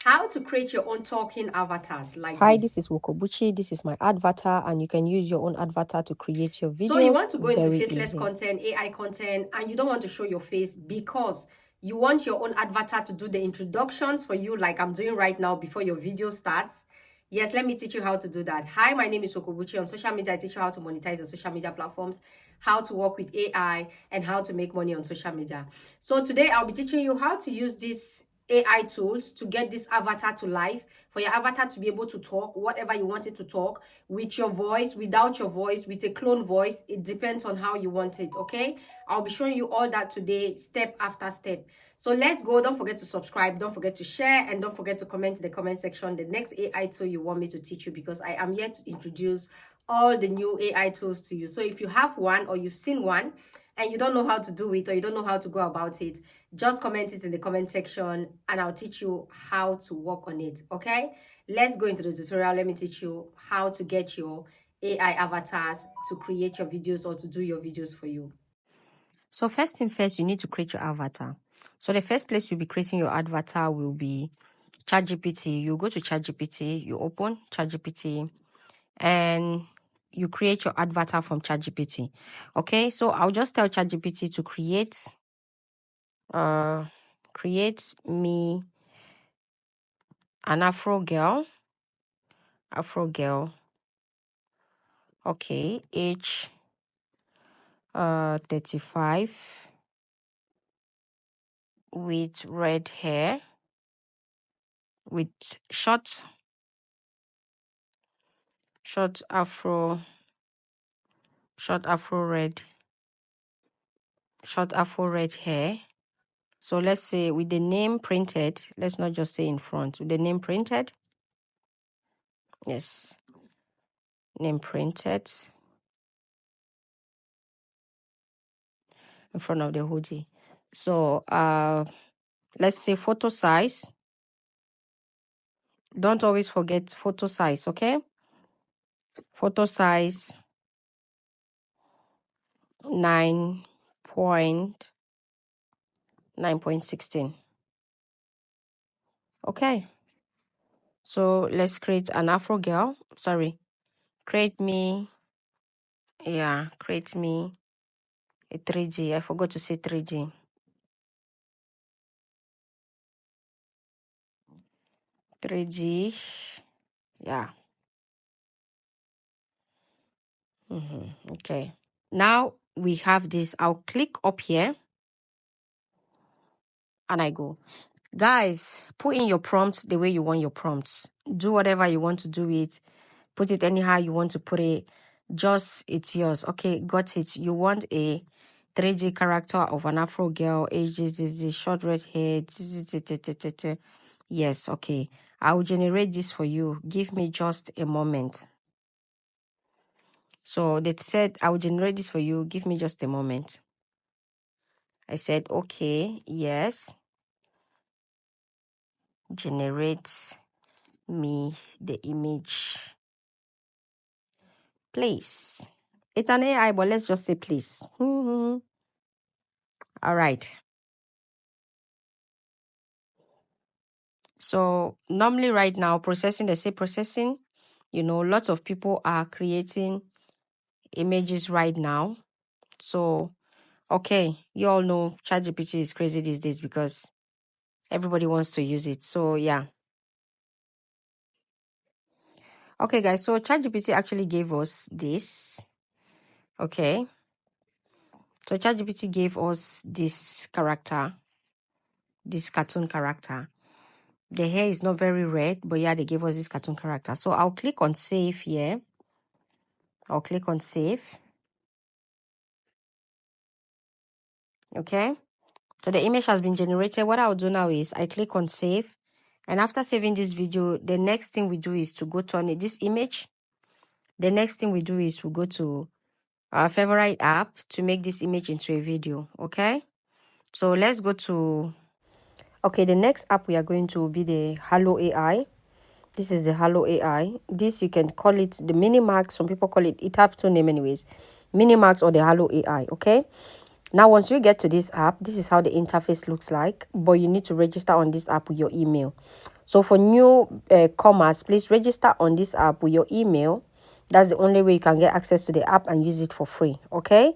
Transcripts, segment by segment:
How to create your own talking avatars like Hi, this. this is Wokobuchi. This is my avatar, and you can use your own avatar to create your videos. So you want to go into very faceless easy. content, AI content, and you don't want to show your face because you want your own avatar to do the introductions for you like I'm doing right now before your video starts. Yes, let me teach you how to do that. Hi, my name is Wokobuchi. On social media, I teach you how to monetize on social media platforms, how to work with AI, and how to make money on social media. So today I'll be teaching you how to use these AI tools to get this avatar to life, for your avatar to be able to talk whatever you want it to talk, with your voice, without your voice, with a clone voice. It depends on how you want it. Okay, I'll be showing you all that today, step after step. So let's go. Don't forget to subscribe, don't forget to share, and don't forget to comment in the comment section the next AI tool you want me to teach you, because I am here to introduce all the new AI tools to you. So if you have one or you've seen one and you don't know how to do it, or you don't know how to go about it, just comment it in the comment section and I'll teach you how to work on it. Okay, let's go into the tutorial. Let me teach you how to get your AI avatars to create your videos or to do your videos for you. So first thing first, you need to create your avatar. So the first place you'll be creating your avatar will be ChatGPT. You go to ChatGPT, you open ChatGPT, and you create your avatar from ChatGPT. Okay, so I'll just tell ChatGPT to create me an Afro girl. Okay, age 35, with red hair, with short afro red hair. So let's say with the name printed, let's not just say in front, with the name printed. Yes, name printed in front of the hoodie. So let's say photo size. Don't always forget photo size, okay? Photo size 9.16. Okay, so let's create an Afro girl. Sorry, create me a 3D. I forgot to say 3D. 3D, yeah. Okay, now we have this. I'll click up here and I go. Guys, put in your prompts the way you want your prompts. Do whatever you want to do it. Put it anyhow you want to put it. Just, it's yours. Okay, got it. You want a 3D character of an Afro girl, age is short red hair. Yes, okay. I will generate this for you. Give me just a moment. So they said I will generate this for you. Give me just a moment. I said, okay, yes. Generate me the image, please. It's an AI, but let's just say please. All right. So normally right now, processing, they say processing, lots of people are creating images right now. So, okay, you all know ChatGPT is crazy these days because everybody wants to use it. So, yeah. Okay, guys, so ChatGPT actually gave us this. Okay. So ChatGPT gave us this character, this cartoon character. The hair is not very red, but yeah, they gave us this cartoon character. So I'll click on save here. I'll click on save. Okay. So the image has been generated. What I'll do now is I click on save. And after saving this video, the next thing we do is to go to this image. The next thing we do is we go to our favorite app to make this image into a video. Okay. So let's go to... Okay, the next app we are going to be the Haula AI. This is the Haula AI. This, you can call it the Minimax. Some people call it, it have two names anyways. Minimax or the Haula AI, okay? Now, once you get to this app, this is how the interface looks like. But you need to register on this app with your email. So for new commerce, please register on this app with your email. That's the only way you can get access to the app and use it for free. Okay.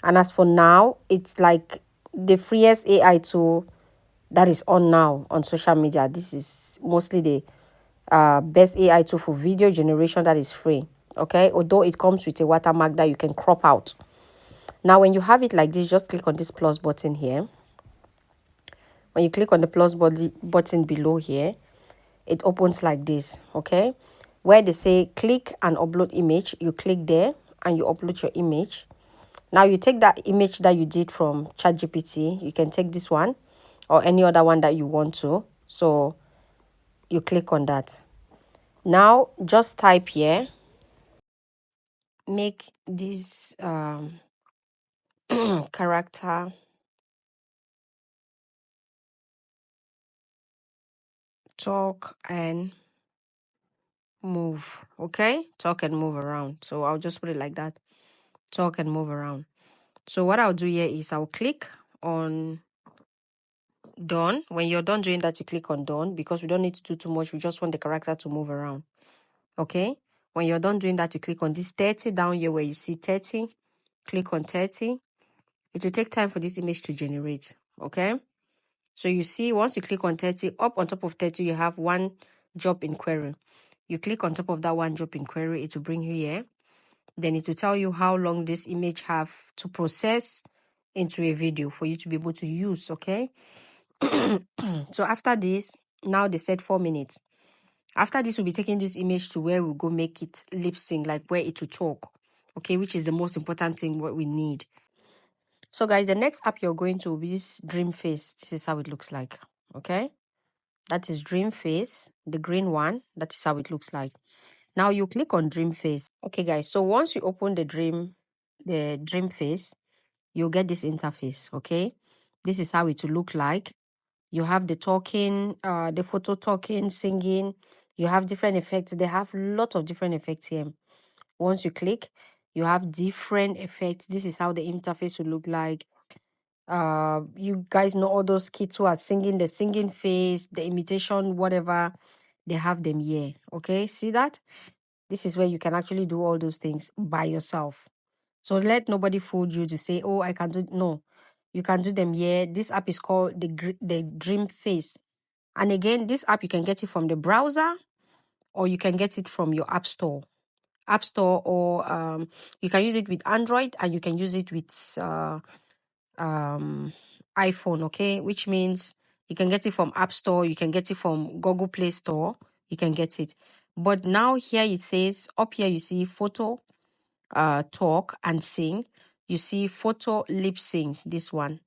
And as for now, it's like the freest AI tool that is on now on social media. This is mostly the best AI tool for video generation that is free. Okay. Although it comes with a watermark that you can crop out. Now, when you have it like this, just click on this plus button here. When you click on the plus button below here, it opens like this. Okay. Where they say click and upload image, you click there and you upload your image. Now you take that image that you did from ChatGPT. You can take this one or any other one that you want to. So you click on that. Now just type here, make this character talk and move. Okay, talk and move around. So I'll just put it like that, talk and move around. So what I'll do here is I'll click on done. When you're done doing that, you click on done, because we don't need to do too much. We just want the character to move around. Okay, when you're done doing that, you click on this 30 down here where you see 30. Click on 30. It will take time for this image to generate. Okay, so you see, once you click on 30, up on top of 30 you have one job in query. You click on top of that one job in query, it will bring you here. Then it will tell you how long this image have to process into a video for you to be able to use. Okay, so after this, now they said 4 minutes. After this, we'll be taking this image to where we'll go make it lip sync, like where it will talk. Okay, which is the most important thing, what we need. So guys, the next app you're going to will be this Dream Face. This is how it looks like. Okay, that is Dream Face, the green one. That is how it looks like. Now you click on Dream Face. Okay guys, so once you open the Dream Face, you'll get this interface. Okay, this is how it will look like. You have the talking, the photo talking, singing. You have different effects. They have a lot of different effects here. Once you click, you have different effects. This is how the interface will look like. You guys know all those kids who are singing, the singing face, the imitation, whatever. They have them here. Okay, see that? This is where you can actually do all those things by yourself. So let nobody fool you to say, oh, I can do. No, you can do them here. This app is called the Dream Face. And again, this app, you can get it from the browser or you can get it from your app store. Or you can use it with Android and you can use it with iPhone, okay? Which means you can get it from App Store, you can get it from Google Play Store, you can get it. But now here it says, up here you see photo, talk and sing. You see photo lip sync, this one.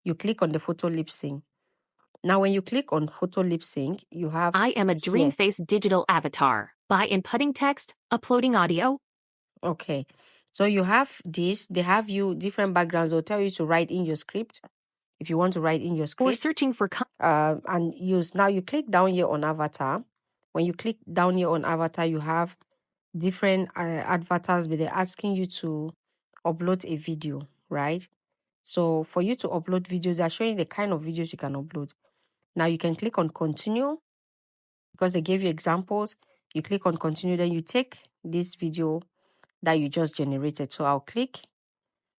You click on the photo lip sync. Now, when you click on photo lip sync, you have I am a Dream here. Face digital avatar by inputting text, uploading audio. Okay. So you have this. They have you different backgrounds. They'll tell you to write in your script if you want to write in your Or script. searching for And use. Now you click down here on avatar. When you click down here on avatar, you have different avatars, but they're asking you to upload a video, right? So for you to upload videos, they're showing the kind of videos you can upload. Now you can click on continue because they gave you examples. You click on continue, then you take this video that you just generated. So I'll click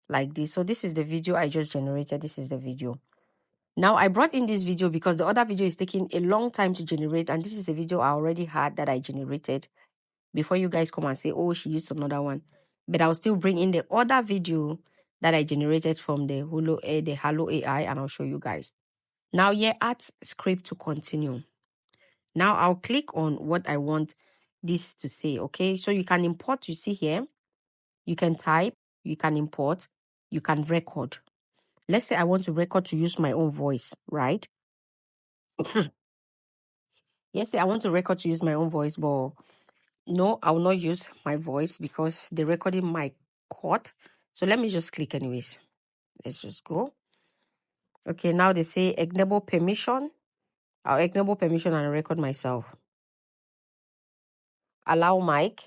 like this. So this is the video I just generated. This is the video. Now I brought in this video because the other video is taking a long time to generate, and this is a video I already had that I generated before you guys come and say, oh, she used another one. But I'll still bring in the other video that I generated from the Haula AI, and I'll show you guys. Now here, add script to continue. Now I'll click on what I want this to say. Okay, so you can import. You see here, you can type, you can import, you can record. Let's say I want to record to use my own voice, right? Yes, I want to record to use my own voice, but no, I will not use my voice because the recording might cut. So let me just click anyways. Let's just go. Okay, now they say enable permission. I'll enable permission and record myself. Allow mic.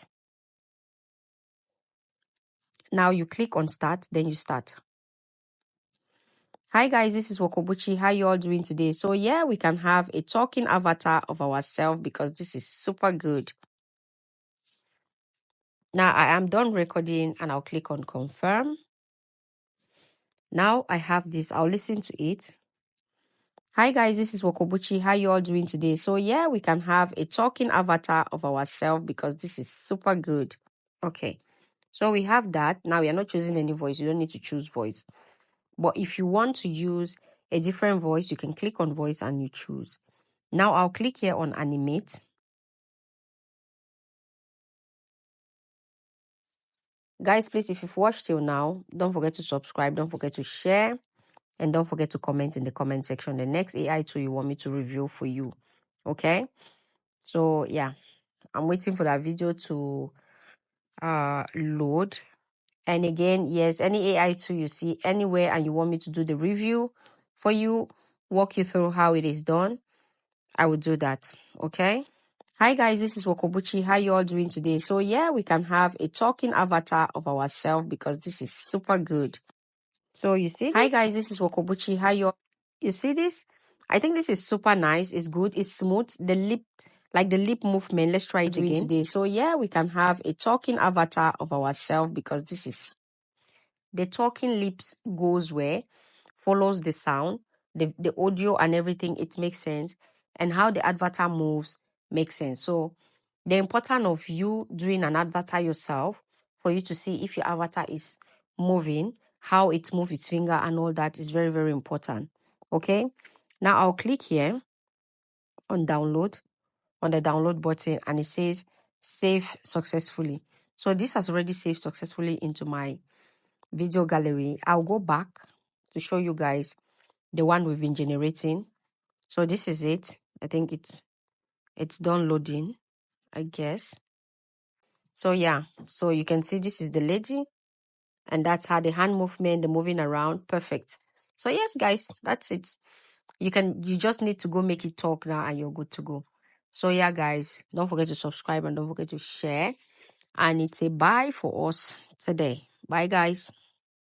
Now you click on start, then you start. Hi guys, this is Wokobuchi. How you all doing today? So yeah, we can have a talking avatar of ourselves because this is super good. Now I am done recording and I'll click on confirm. Now I have this. I'll listen to it. Hi guys, this is Wokobuchi. How you all doing today? So yeah, we can have a talking avatar of ourselves because this is super good. Okay. So we have that. Now we are not choosing any voice. You don't need to choose voice. But if you want to use a different voice, you can click on voice and you choose. Now I'll click here on animate. Guys, please, if you've watched till now, don't forget to subscribe, don't forget to share, and don't forget to comment in the comment section the next AI tool you want me to review for you. Okay? So yeah, I'm waiting for that video to load. And again, yes, any AI tool you see anywhere and you want me to do the review for you, walk you through how it is done, I will do that. Okay? Hi guys, this is Wokobuchi. How you all doing today? So yeah, we can have a talking avatar of ourselves because this is super good. So you see this? Hi guys, this is Wokobuchi. How you see this? I think this is super nice. It's good. It's smooth. The lip movement. Let's try it again today. So yeah, we can have a talking avatar of ourselves because this is the talking lips goes where follows the sound, the audio and everything. It makes sense, and how the avatar moves makes sense. So the importance of you doing an avatar yourself for you to see if your avatar is moving, how it moves its finger and all that is very, very important. Okay. Now I'll click here on download, on the download button, and it says save successfully. So this has already saved successfully into my video gallery. I'll go back to show you guys the one we've been generating. So this is it. I think it's done loading, I guess. So yeah, so you can see this is the lady, and that's how the hand movement, the moving around, perfect. So yes, guys, that's it. You just need to go make it talk now and you're good to go. So yeah, guys, don't forget to subscribe and don't forget to share. And it's a bye for us today. Bye, guys.